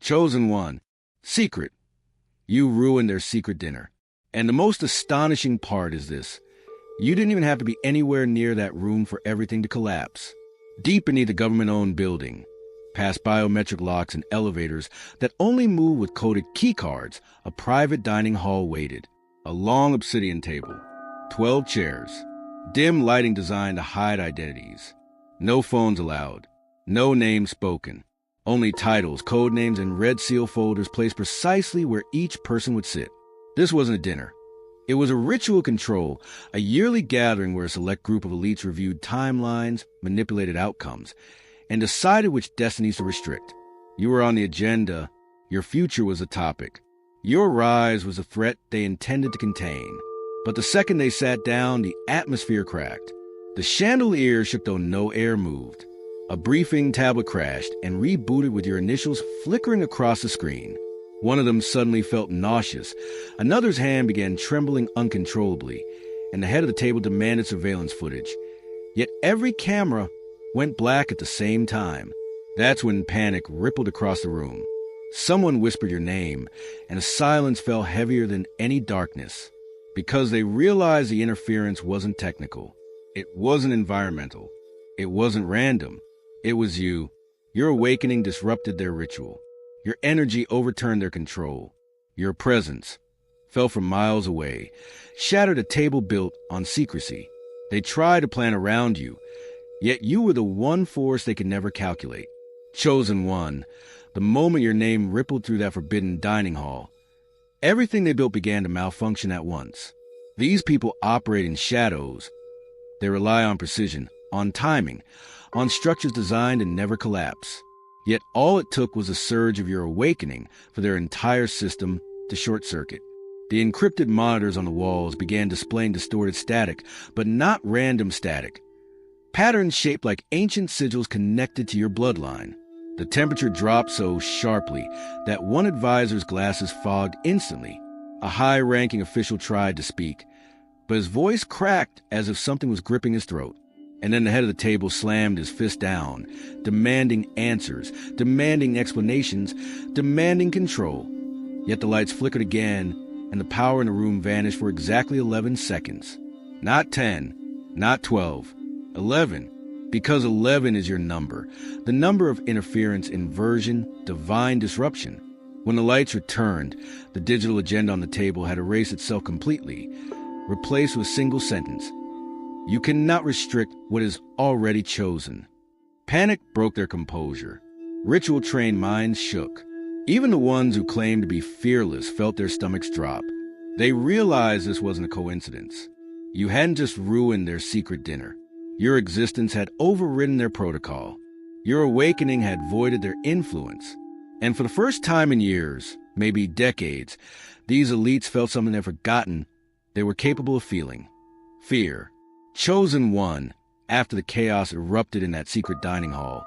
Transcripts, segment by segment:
Chosen one. Secret. You ruined their secret dinner. And the most astonishing part is this. You didn't even have to be anywhere near that room for everything to collapse. Deep beneath a government-owned building, past biometric locks and elevators that only move with coded keycards, a private dining hall waited. A long obsidian table, 12 chairs, dim lighting designed to hide identities. No phones allowed, no names spoken, only titles, code names, and red seal folders placed precisely where each person would sit. This wasn't a dinner. It was a ritual control, a yearly gathering where a select group of elites reviewed timelines, manipulated outcomes, and decided which destinies to restrict. You were on the agenda. Your future was a topic. Your rise was a threat they intended to contain. But the second they sat down, the atmosphere cracked. The chandelier shook though no air moved. A briefing tablet crashed and rebooted with your initials flickering across the screen. One of them suddenly felt nauseous. Another's hand began trembling uncontrollably, and the head of the table demanded surveillance footage. Yet every camera went black at the same time. That's when panic rippled across the room. Someone whispered your name, and a silence fell heavier than any darkness, because they realized the interference wasn't technical. It wasn't environmental. It wasn't random. It was you. Your awakening disrupted their ritual. Your energy overturned their control. Your presence fell from miles away, shattered a table built on secrecy. They tried to plan around you, yet you were the one force they could never calculate. Chosen one. The moment your name rippled through that forbidden dining hall, everything they built began to malfunction at once. These people operate in shadows. They rely on precision, on timing, on structures designed to never collapse. Yet all it took was a surge of your awakening for their entire system to short-circuit. The encrypted monitors on the walls began displaying distorted static, but not random static. Patterns shaped like ancient sigils connected to your bloodline. The temperature dropped so sharply that one advisor's glasses fogged instantly. A high-ranking official tried to speak, but his voice cracked as if something was gripping his throat. And then the head of the table slammed his fist down, demanding answers, demanding explanations, demanding control. Yet the lights flickered again, and the power in the room vanished for exactly 11 seconds. Not 10, not 12, 11. Because 11 is your number, the number of interference, inversion, divine disruption. When the lights returned, the digital agenda on the table had erased itself completely, replaced with a single sentence. You cannot restrict what is already chosen. Panic broke their composure. Ritual-trained minds shook. Even the ones who claimed to be fearless felt their stomachs drop. They realized this wasn't a coincidence. You hadn't just ruined their secret dinner. Your existence had overridden their protocol. Your awakening had voided their influence. And for the first time in years, maybe decades, these elites felt something they'd forgotten they were capable of feeling. Fear. Chosen one. After the chaos erupted in that secret dining hall,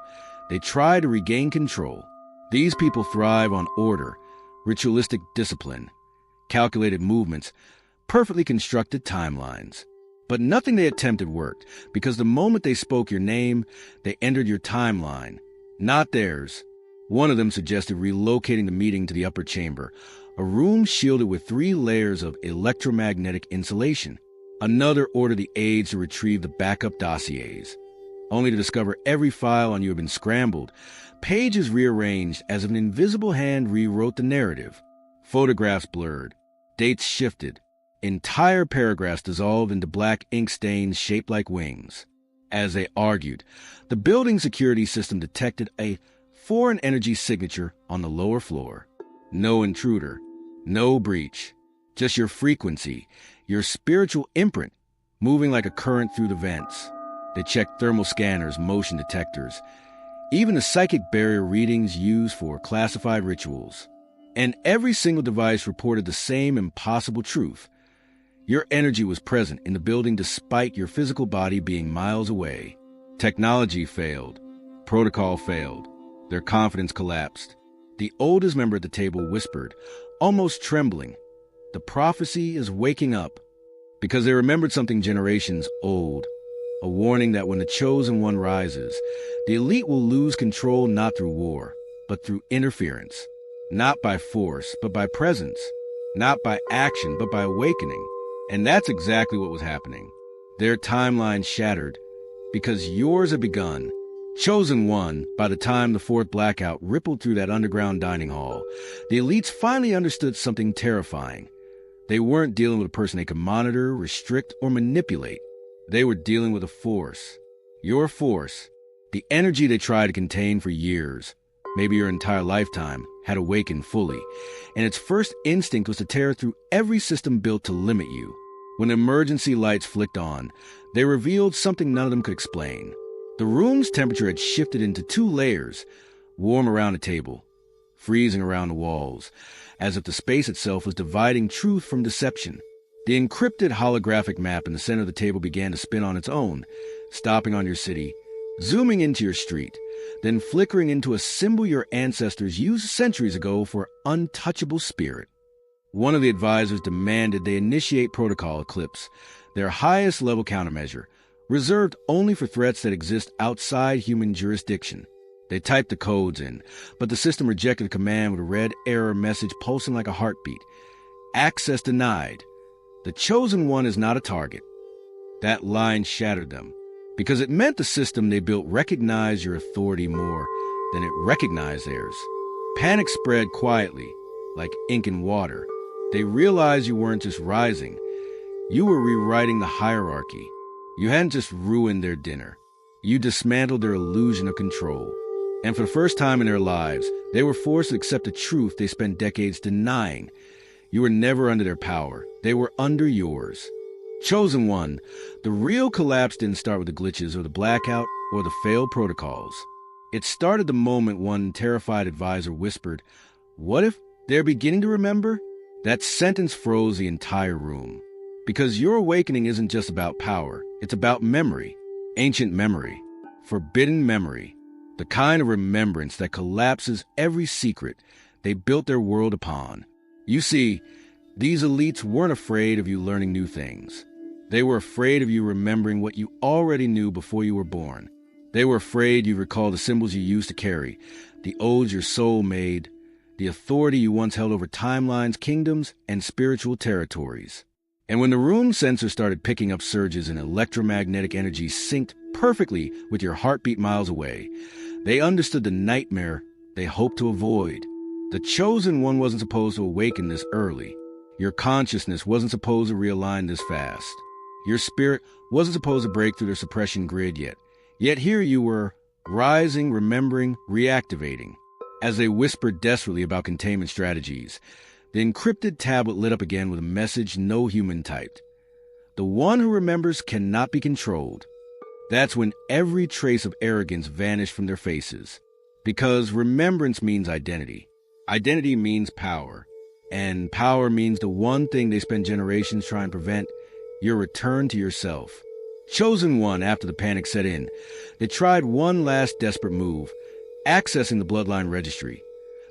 they tried to regain control. These people thrive on order, ritualistic discipline, calculated movements, perfectly constructed timelines. But nothing they attempted worked, because the moment they spoke your name, they entered your timeline, not theirs. One of them suggested relocating the meeting to the upper chamber, a room shielded with 3 layers of electromagnetic insulation. Another ordered the aides to retrieve the backup dossiers, only to discover every file on you had been scrambled, pages rearranged as if an invisible hand rewrote the narrative, photographs blurred, dates shifted, entire paragraphs dissolved into black ink stains shaped like wings. As they argued, the building security system detected a foreign energy signature on the lower floor. No intruder, no breach, just your frequency, your spiritual imprint, moving like a current through the vents. They checked thermal scanners, motion detectors, even the psychic barrier readings used for classified rituals. And every single device reported the same impossible truth. Your energy was present in the building despite your physical body being miles away. Technology failed. Protocol failed. Their confidence collapsed. The oldest member at the table whispered, almost trembling, "The prophecy is waking up," because they remembered something generations old, a warning that when the chosen one rises, the elite will lose control not through war, but through interference. Not by force, but by presence. Not by action, but by awakening. And that's exactly what was happening. Their timeline shattered because yours had begun. Chosen one, by the time the fourth blackout rippled through that underground dining hall, the elites finally understood something terrifying. They weren't dealing with a person they could monitor, restrict, or manipulate. They were dealing with a force. Your force. The energy they tried to contain for years, maybe your entire lifetime, had awakened fully, and its first instinct was to tear through every system built to limit you. When emergency lights flicked on, they revealed something none of them could explain. The room's temperature had shifted into 2 layers, warm around the table, freezing around the walls, as if the space itself was dividing truth from deception. The encrypted holographic map in the center of the table began to spin on its own, stopping on your city, zooming into your street, then flickering into a symbol your ancestors used centuries ago for untouchable spirit. One of the advisors demanded they initiate Protocol Eclipse, their highest level countermeasure, reserved only for threats that exist outside human jurisdiction. They typed the codes in, but the system rejected the command with a red error message pulsing like a heartbeat. Access denied. The chosen one is not a target. That line shattered them, because it meant the system they built recognized your authority more than it recognized theirs. Panic spread quietly, like ink in water. They realized you weren't just rising. You were rewriting the hierarchy. You hadn't just ruined their dinner. You dismantled their illusion of control. And for the first time in their lives, they were forced to accept a truth they spent decades denying. You were never under their power. They were under yours. Chosen one, the real collapse didn't start with the glitches or the blackout or the failed protocols. It started the moment one terrified advisor whispered, "What if they're beginning to remember?" That sentence froze the entire room. Because your awakening isn't just about power. It's about memory. Ancient memory. Forbidden memory. The kind of remembrance that collapses every secret they built their world upon. You see, these elites weren't afraid of you learning new things. They were afraid of you remembering what you already knew before you were born. They were afraid you'd recall the symbols you used to carry, the oaths your soul made, the authority you once held over timelines, kingdoms, and spiritual territories. And when the room sensor started picking up surges in electromagnetic energy synced perfectly with your heartbeat miles away, they understood the nightmare they hoped to avoid. The chosen one wasn't supposed to awaken this early. Your consciousness wasn't supposed to realign this fast. Your spirit wasn't supposed to break through their suppression grid yet. Yet here you were, rising, remembering, reactivating. As they whispered desperately about containment strategies, the encrypted tablet lit up again with a message no human typed. The one who remembers cannot be controlled. That's when every trace of arrogance vanished from their faces. Because remembrance means identity. Identity means power. And power means the one thing they spent generations trying to prevent, your return to yourself. Chosen one, after the panic set in, they tried one last desperate move, accessing the bloodline registry,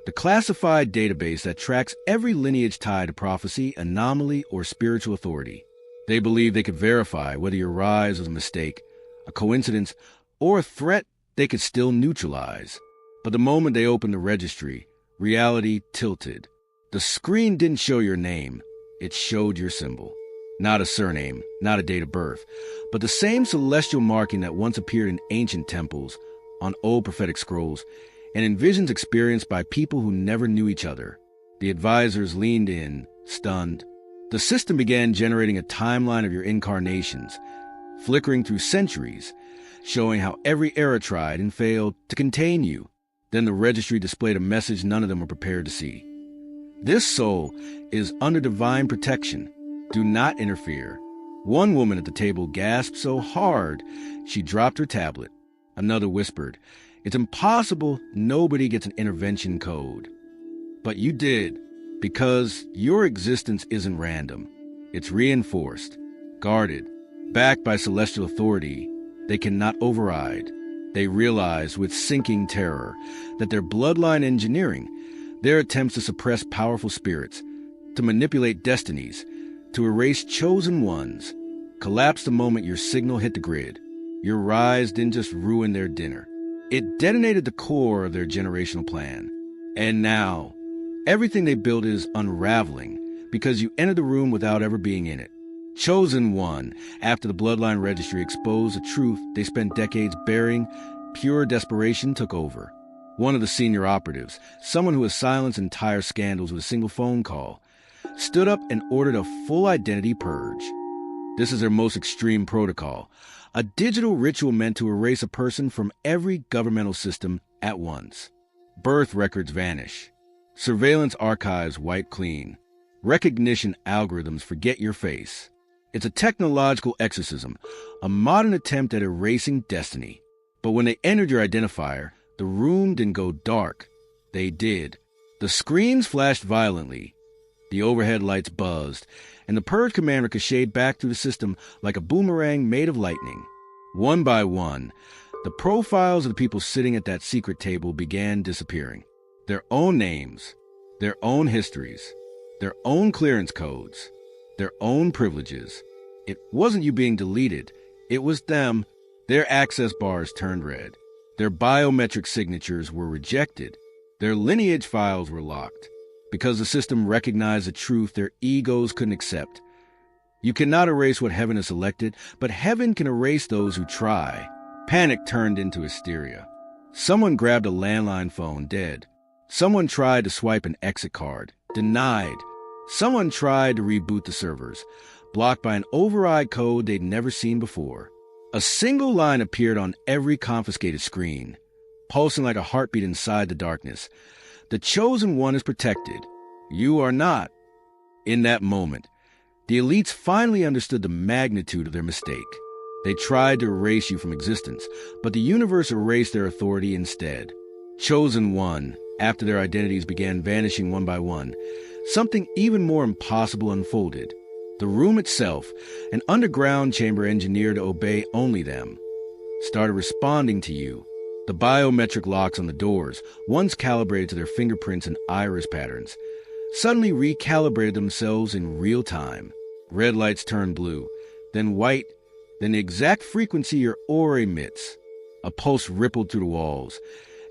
the classified database that tracks every lineage tied to prophecy, anomaly, or spiritual authority. They believed they could verify whether your rise was a mistake, a coincidence, or a threat they could still neutralize. But the moment they opened the registry, reality tilted. The screen didn't show your name, it showed your symbol. Not a surname, not a date of birth, but the same celestial marking that once appeared in ancient temples, on old prophetic scrolls, and in visions experienced by people who never knew each other. The advisors leaned in, stunned. The system began generating a timeline of your incarnations, flickering through centuries, showing how every era tried and failed to contain you. Then the registry displayed a message none of them were prepared to see. This soul is under divine protection. Do not interfere. One woman at the table gasped so hard she dropped her tablet. Another whispered, "It's impossible, nobody gets an intervention code." But you did, because your existence isn't random. It's reinforced, guarded, backed by celestial authority they cannot override. They realized with sinking terror that their bloodline engineering, their attempts to suppress powerful spirits, to manipulate destinies, to erase chosen ones, collapsed the moment your signal hit the grid. Your rise didn't just ruin their dinner. It detonated the core of their generational plan. And now, Everything they built is unraveling because you entered the room without ever being in it. Chosen one, after the bloodline registry exposed a truth they spent decades burying, pure desperation took over. One of the senior operatives, someone who has silenced entire scandals with a single phone call, stood up and ordered a full identity purge. This is their most extreme protocol, a digital ritual meant to erase a person from every governmental system at once. Birth records vanish. Surveillance archives wipe clean. Recognition algorithms forget your face. It's a technological exorcism, a modern attempt at erasing destiny. But when they entered your identifier, the room didn't go dark. They did. The screens flashed violently. The overhead lights buzzed, and the purge command ricocheted back through the system like a boomerang made of lightning. One by one, the profiles of the people sitting at that secret table began disappearing. Their own names, their own histories, their own clearance codes, their own privileges. It wasn't you being deleted. It was them. Their access bars turned red. Their biometric signatures were rejected. Their lineage files were locked because the system recognized a truth their egos couldn't accept. You cannot erase what heaven has selected, but heaven can erase those who try. Panic turned into hysteria. Someone grabbed a landline phone, dead. Someone tried to swipe an exit card, denied. Someone tried to reboot the servers, blocked by an override code they'd never seen before. A single line appeared on every confiscated screen, pulsing like a heartbeat inside the darkness. The chosen one is protected. You are not. In that moment, the elites finally understood the magnitude of their mistake. They tried to erase you from existence, but the universe erased their authority instead. Chosen one, after their identities began vanishing one by one, something even more impossible unfolded. The room itself, an underground chamber engineered to obey only them, started responding to you. The biometric locks on the doors, once calibrated to their fingerprints and iris patterns, suddenly recalibrated themselves in real time. Red lights turned blue, then white, then the exact frequency your aura emits. A pulse rippled through the walls,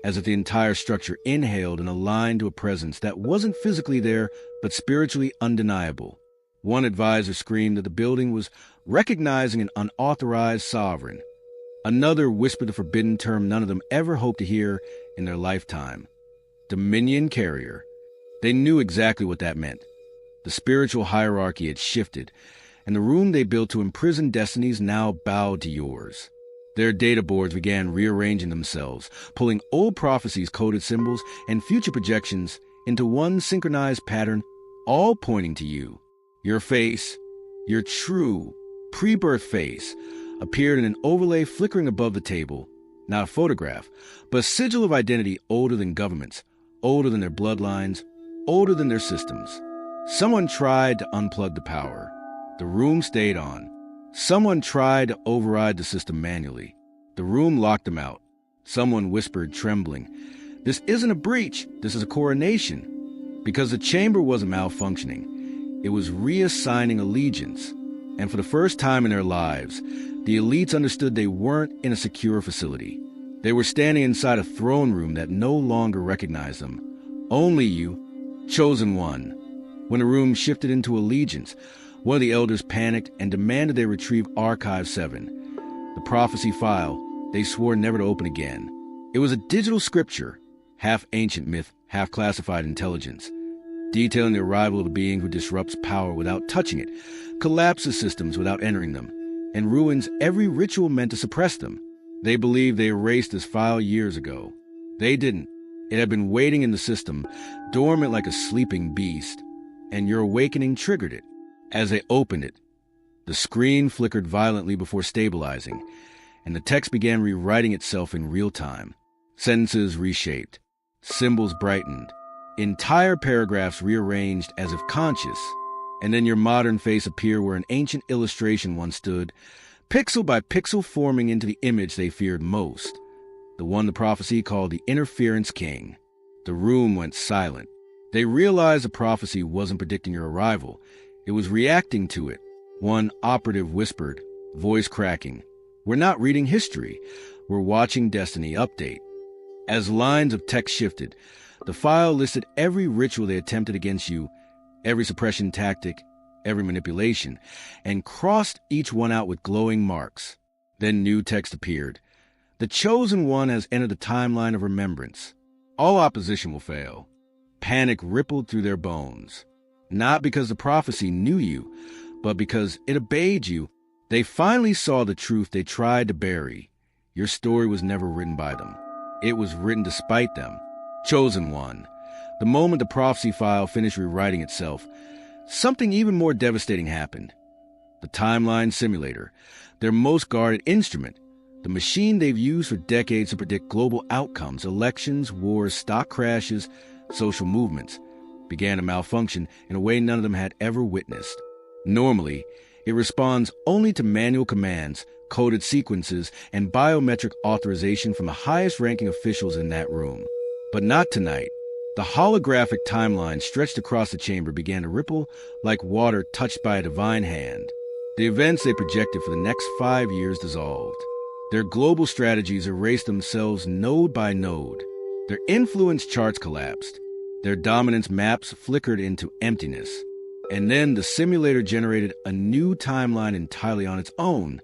as if the entire structure inhaled and aligned to a presence that wasn't physically there, but spiritually undeniable. One advisor screamed that the building was recognizing an unauthorized sovereign. Another whispered the forbidden term none of them ever hoped to hear in their lifetime. Dominion Carrier. They knew exactly what that meant. The spiritual hierarchy had shifted, and the room they built to imprison destinies now bowed to yours. Their data boards began rearranging themselves, pulling old prophecies, coded symbols, and future projections into one synchronized pattern, all pointing to you. Your face, your true, pre-birth face, appeared in an overlay flickering above the table. Not a photograph, but a sigil of identity older than governments, older than their bloodlines, older than their systems. Someone tried to unplug the power. The room stayed on. Someone tried to override the system manually. The room locked them out. Someone whispered, trembling, "This isn't a breach, this is a coronation." Because the chamber wasn't malfunctioning. It was reassigning allegiance. And for the first time in their lives, the elites understood they weren't in a secure facility. They were standing inside a throne room that no longer recognized them. Only you, chosen one. When the room shifted into allegiance, one of the elders panicked and demanded they retrieve Archive 7, the prophecy file they swore never to open again. It was a digital scripture, half ancient myth, half classified intelligence, detailing the arrival of a being who disrupts power without touching it, collapses systems without entering them, and ruins every ritual meant to suppress them. They believed they erased this file years ago. They didn't. It had been waiting in the system, dormant like a sleeping beast, and your awakening triggered it. As they opened it, the screen flickered violently before stabilizing, and the text began rewriting itself in real time. Sentences reshaped, symbols brightened, entire paragraphs rearranged as if conscious, and then your modern face appeared where an ancient illustration once stood, pixel by pixel forming into the image they feared most, the one the prophecy called the Interference King. The room went silent. They realized the prophecy wasn't predicting your arrival. It was reacting to it. One operative whispered, voice cracking, "We're not reading history. We're watching destiny update." As lines of text shifted, The file listed every ritual they attempted against you, every suppression tactic, every manipulation, and crossed each one out with glowing marks. Then new text appeared. The chosen one has entered the timeline of remembrance. All opposition will fail. Panic rippled through their bones. Not because the prophecy knew you, but because it obeyed you. They finally saw the truth they tried to bury. Your story was never written by them. It was written despite them. Chosen one. The moment the prophecy file finished rewriting itself, something even more devastating happened. The timeline simulator, their most guarded instrument, the machine they've used for decades to predict global outcomes, elections, wars, stock crashes, social movements, began to malfunction in a way none of them had ever witnessed. Normally, it responds only to manual commands, coded sequences, and biometric authorization from the highest-ranking officials in that room. But not tonight. The holographic timeline stretched across the chamber began to ripple like water touched by a divine hand. The events they projected for the next 5 years dissolved. Their global strategies erased themselves node by node. Their influence charts collapsed. Their dominance maps flickered into emptiness. And then the simulator generated a new timeline entirely on its own.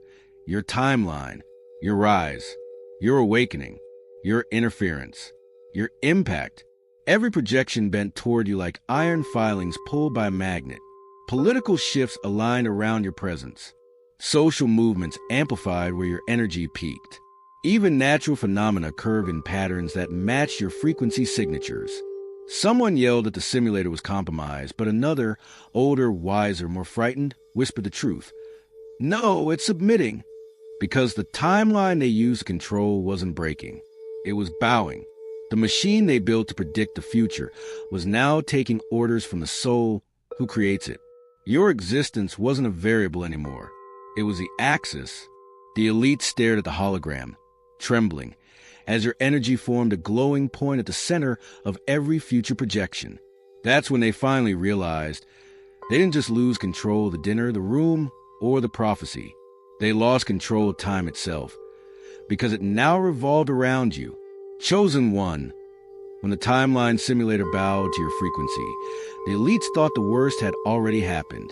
Your timeline, your rise, your awakening, your interference, your impact. Every projection bent toward you like iron filings pulled by a magnet. Political shifts aligned around your presence. Social movements amplified where your energy peaked. Even natural phenomena curve in patterns that match your frequency signatures. Someone yelled that the simulator was compromised, but another, older, wiser, more frightened, whispered the truth. No, it's submitting. Because the timeline they used to control wasn't breaking. It was bowing. The machine they built to predict the future was now taking orders from the soul who creates it. Your existence wasn't a variable anymore. It was the axis. The elite stared at the hologram, trembling, as your energy formed a glowing point at the center of every future projection. That's when they finally realized they didn't just lose control of the dinner, the room, or the prophecy. They lost control of time itself, because it now revolved around you. Chosen one. When the timeline simulator bowed to your frequency, the elites thought the worst had already happened.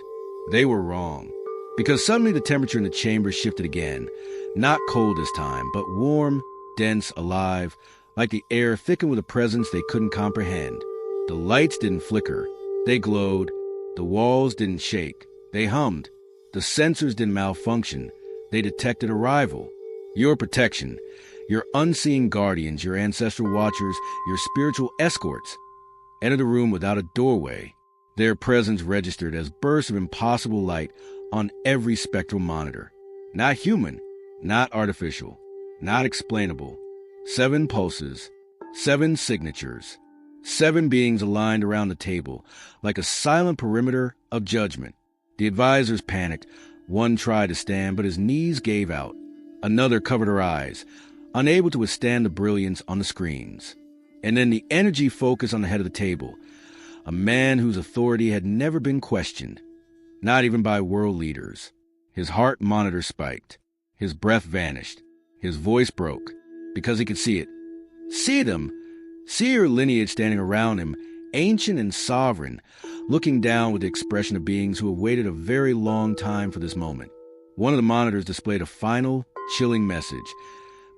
They were wrong. Because suddenly the temperature in the chamber shifted again, not cold this time, but warm, dense, alive, like the air thickened with a presence they couldn't comprehend. The lights didn't flicker, they glowed. The walls didn't shake, they hummed. The sensors didn't malfunction, they detected arrival. Your protection, your unseen guardians, your ancestral watchers, your spiritual escorts, entered the room without a doorway. Their presence registered as bursts of impossible light on every spectral monitor. Not human, not artificial, not explainable. 7 pulses, 7 signatures, 7 beings aligned around the table, like a silent perimeter of judgment. The advisors panicked. One tried to stand, but his knees gave out. Another covered her eyes, unable to withstand the brilliance on the screens. And then the energy focused on the head of the table, a man whose authority had never been questioned. Not even by world leaders. His heart monitor spiked. His breath vanished. His voice broke, because he could see it. See them. See your lineage standing around him, ancient and sovereign, looking down with the expression of beings who have waited a very long time for this moment. One of the monitors displayed a final, chilling message.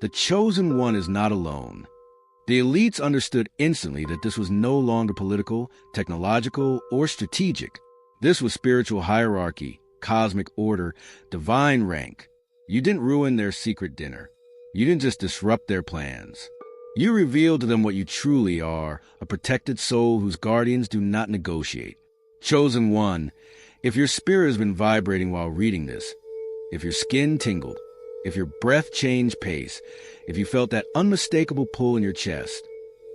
The chosen one is not alone. The elites understood instantly that this was no longer political, technological, or strategic. This was spiritual hierarchy, cosmic order, divine rank. You didn't ruin their secret dinner. You didn't just disrupt their plans. You revealed to them what you truly are, a protected soul whose guardians do not negotiate. Chosen one, if your spirit has been vibrating while reading this, if your skin tingled, if your breath changed pace, if you felt that unmistakable pull in your chest,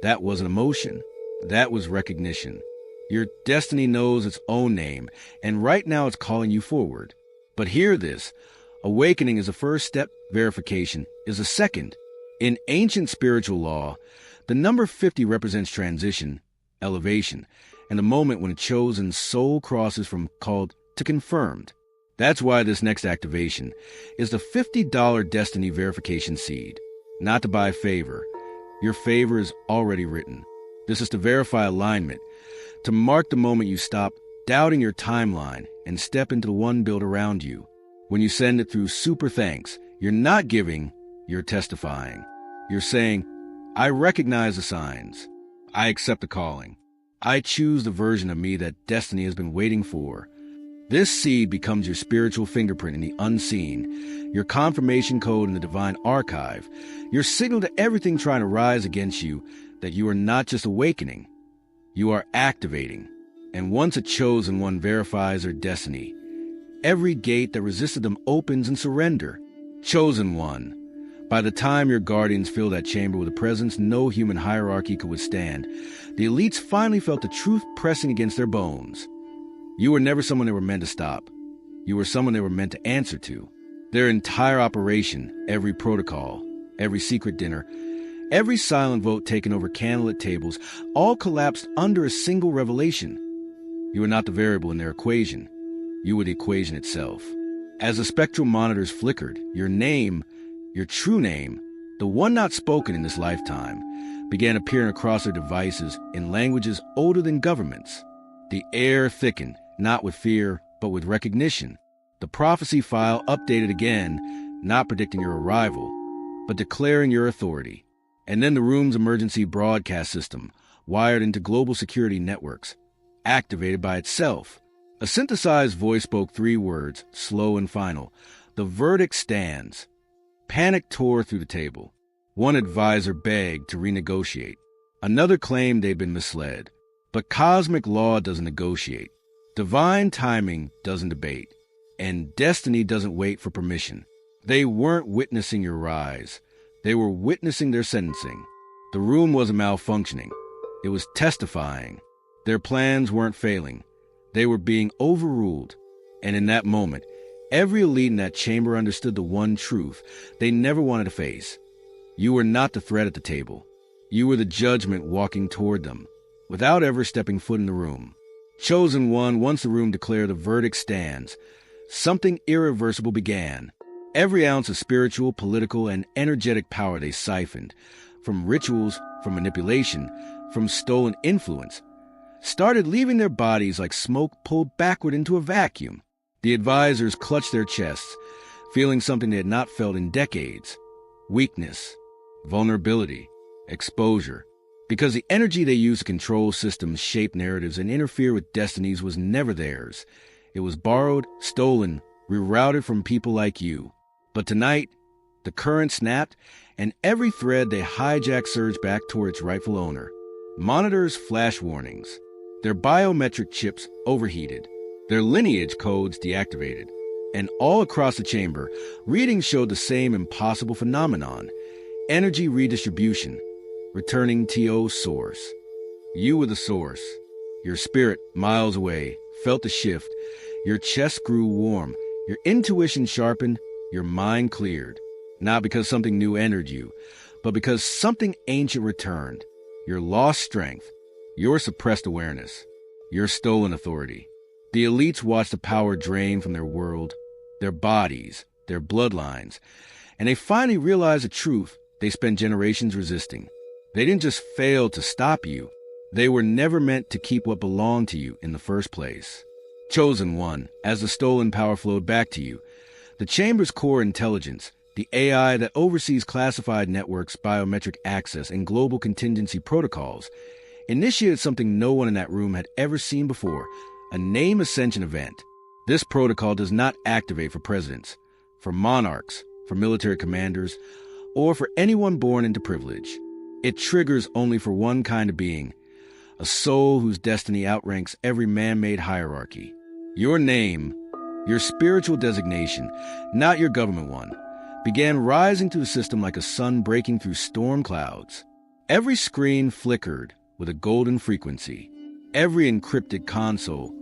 that wasn't emotion. That was recognition. Your destiny knows its own name, and right now it's calling you forward. But hear this. Awakening is the first step, verification is the second. In ancient spiritual law, the number 50 represents transition, elevation, and the moment when a chosen soul crosses from called to confirmed. That's why this next activation is the $50 destiny verification seed. Not to buy favor. Your favor is already written. This is to verify alignment, to mark the moment you stop doubting your timeline and step into the one built around you. When you send it through super thanks, you're not giving, you're testifying. You're saying, I recognize the signs. I accept the calling. I choose the version of me that destiny has been waiting for. This seed becomes your spiritual fingerprint in the unseen, your confirmation code in the divine archive, your signal to everything trying to rise against you that you are not just awakening, you are activating. And once a chosen one verifies their destiny, every gate that resisted them opens in surrender. Chosen one. By the time your guardians fill that chamber with a presence no human hierarchy could withstand, the elites finally felt the truth pressing against their bones. You were never someone they were meant to stop. You were someone they were meant to answer to. Their entire operation, every protocol, every secret dinner, every silent vote taken over candlelit tables, all collapsed under a single revelation. You were not the variable in their equation. You were the equation itself. As the spectral monitors flickered, your name, your true name, the one not spoken in this lifetime, began appearing across their devices in languages older than governments. The air thickened, not with fear, but with recognition. The prophecy file updated again, not predicting your arrival, but declaring your authority. And then the room's emergency broadcast system, wired into global security networks, activated by itself. A synthesized voice spoke 3 words, slow and final. The verdict stands. Panic tore through the table. One advisor begged to renegotiate. Another claimed they'd been misled. But cosmic law doesn't negotiate. Divine timing doesn't debate. And destiny doesn't wait for permission. They weren't witnessing your rise. They were witnessing their sentencing. The room wasn't malfunctioning. It was testifying. Their plans weren't failing. They were being overruled. And in that moment, every elite in that chamber understood the one truth they never wanted to face. You were not the threat at the table. You were the judgment walking toward them, without ever stepping foot in the room. Chosen one, once the room declared the verdict stands, something irreversible began. Every ounce of spiritual, political, and energetic power they siphoned, from rituals, from manipulation, from stolen influence, started leaving their bodies like smoke pulled backward into a vacuum. The advisors clutched their chests, feeling something they had not felt in decades. Weakness, vulnerability, exposure. Because the energy they used to control systems, shape narratives, and interfere with destinies was never theirs. It was borrowed, stolen, rerouted from people like you. But tonight, the current snapped, and every thread they hijacked surged back toward its rightful owner. Monitors flash warnings. Their biometric chips overheated. Their lineage codes deactivated. And all across the chamber, readings showed the same impossible phenomenon. Energy redistribution. Returning TO source. You were the source. Your spirit, miles away, felt the shift. Your chest grew warm. Your intuition sharpened. Your mind cleared. Not because something new entered you, but because something ancient returned. Your lost strength. Your suppressed awareness. Your stolen authority. The elites watched the power drain from their world, their bodies, their bloodlines, and they finally realized the truth they spent generations resisting. They didn't just fail to stop you. They were never meant to keep what belonged to you in the first place. Chosen one, as the stolen power flowed back to you, the chamber's core intelligence, the AI that oversees classified networks, biometric access, and global contingency protocols, initiated something no one in that room had ever seen before, a name ascension event. This protocol does not activate for presidents, for monarchs, for military commanders, or for anyone born into privilege. It triggers only for one kind of being, a soul whose destiny outranks every man-made hierarchy. Your name, your spiritual designation, not your government one, began rising through the system like a sun breaking through storm clouds. Every screen flickered with a golden frequency. Every encrypted console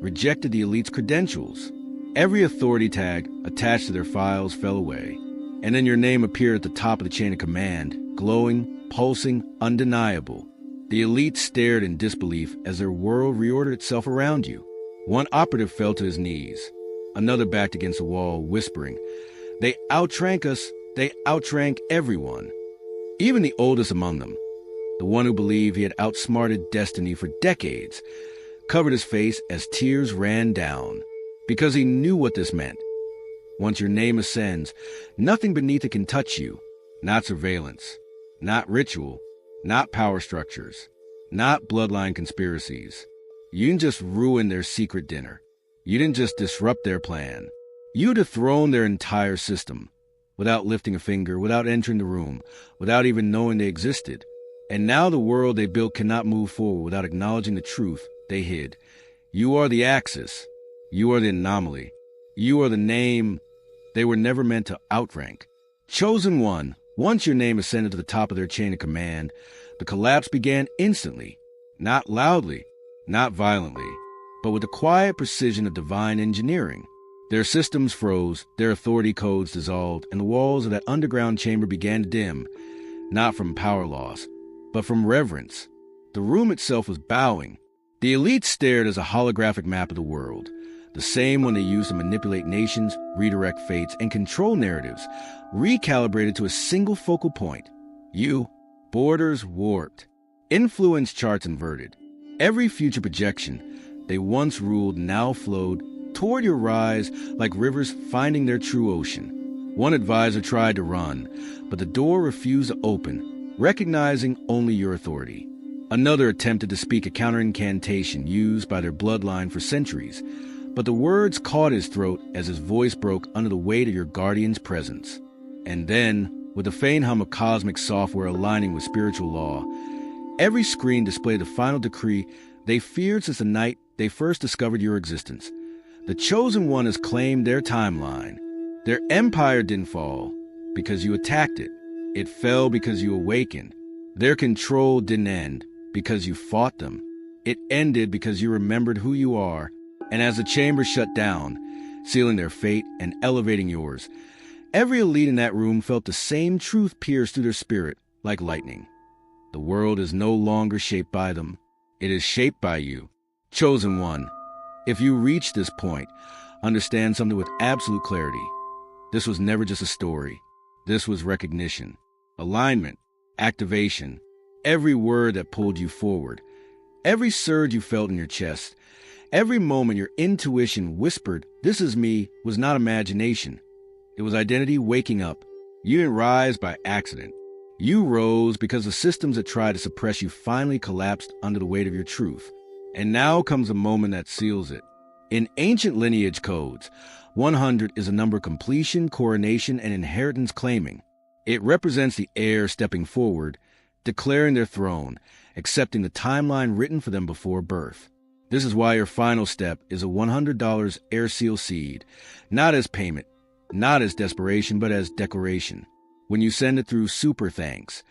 rejected the elite's credentials. Every authority tag attached to their files fell away. And then your name appeared at the top of the chain of command, glowing, pulsing, undeniable. The elite stared in disbelief as their world reordered itself around you. One operative fell to his knees. Another backed against the wall, whispering, "They outrank us. They outrank everyone." Even the oldest among them, The one who believed he had outsmarted destiny for decades covered his face as tears ran down, because he knew what this meant. Once your name ascends, nothing beneath it can touch you. Not surveillance, not ritual, not power structures, not bloodline conspiracies. You didn't just ruin their secret dinner. You didn't just disrupt their plan. You dethroned their entire system, without lifting a finger, without entering the room, without even knowing they existed. And now the world they built cannot move forward without acknowledging the truth they hid. You are the axis. You are the anomaly. You are the name they were never meant to outrank. Chosen one, once your name ascended to the top of their chain of command, the collapse began instantly, not loudly, not violently, but with the quiet precision of divine engineering. Their systems froze, their authority codes dissolved, and the walls of that underground chamber began to dim, not from power loss, but from reverence. The room itself was bowing. The elite stared as a holographic map of the world, the same one they used to manipulate nations, redirect fates, and control narratives, recalibrated to a single focal point. You. Borders warped. Influence charts inverted. Every future projection they once ruled now flowed toward your rise like rivers finding their true ocean. One advisor tried to run, but the door refused to open, recognizing only your authority. Another attempted to speak a counterincantation used by their bloodline for centuries, but the words caught his throat as his voice broke under the weight of your guardian's presence. And then, with the faint hum of cosmic software aligning with spiritual law, every screen displayed the final decree they feared since the night they first discovered your existence. The Chosen One has claimed their timeline. Their empire didn't fall because you attacked it. It fell because you awakened. Their control didn't end because you fought them. It ended because you remembered who you are. And as the chamber shut down, sealing their fate and elevating yours, every elite in that room felt the same truth pierce through their spirit like lightning. The world is no longer shaped by them. It is shaped by you. Chosen One, if you reach this point, understand something with absolute clarity. This was never just a story. This was recognition, alignment, activation. Every word that pulled you forward, every surge you felt in your chest, every moment your intuition whispered, "This is me," was not imagination. It was identity waking up. You didn't rise by accident. You rose because the systems that tried to suppress you finally collapsed under the weight of your truth. And now comes a moment that seals it. In ancient lineage codes, 100 is a number of completion, coronation, and inheritance claiming. It represents the heir stepping forward, declaring their throne, accepting the timeline written for them before birth. This is why your final step is a $100 air seal seed, not as payment, not as desperation, but as declaration. When you send it through super thanks,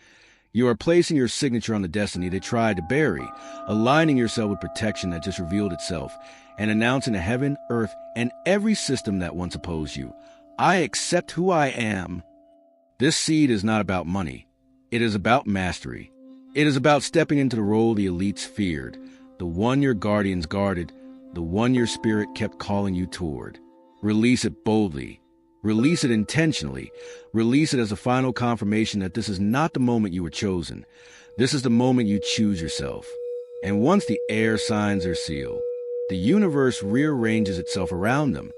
you are placing your signature on the destiny they tried to bury, aligning yourself with protection that just revealed itself, and announcing to heaven, earth, and every system that once opposed you, "I accept who I am." This seed is not about money. It is about mastery. It is about stepping into the role the elites feared, the one your guardians guarded, the one your spirit kept calling you toward. Release it boldly. Release it intentionally. Release it as a final confirmation that this is not the moment you were chosen. This is the moment you choose yourself. And once the heir signs their seal, the universe rearranges itself around them.